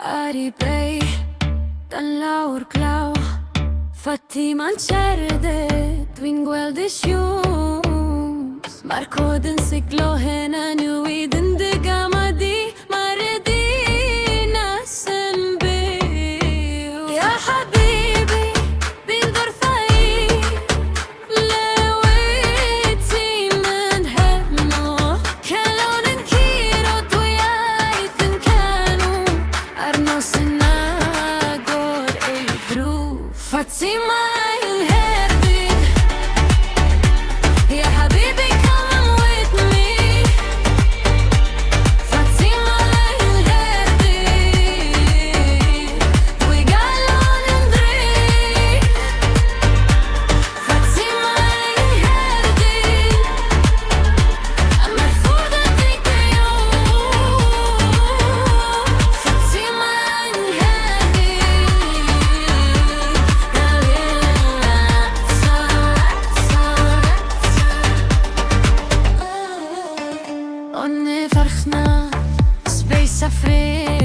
Ari prej tan laur klau Fatima nqerde Twin gweld shumë Markodën si klohena Në uidën dë gama di Maredina sëmbiu Ja habibi Bindor fai Lewiti من همه كلون كيرو تويايتن كانوا أرنوسنا دور البرو فاطمة الهربي يا حبيبي come with me فاطمة الهربي we got London Bridge فاطمة الهربي مرفوضة فيك يوم فاطمة الهربي Onne farchna Spejsa fri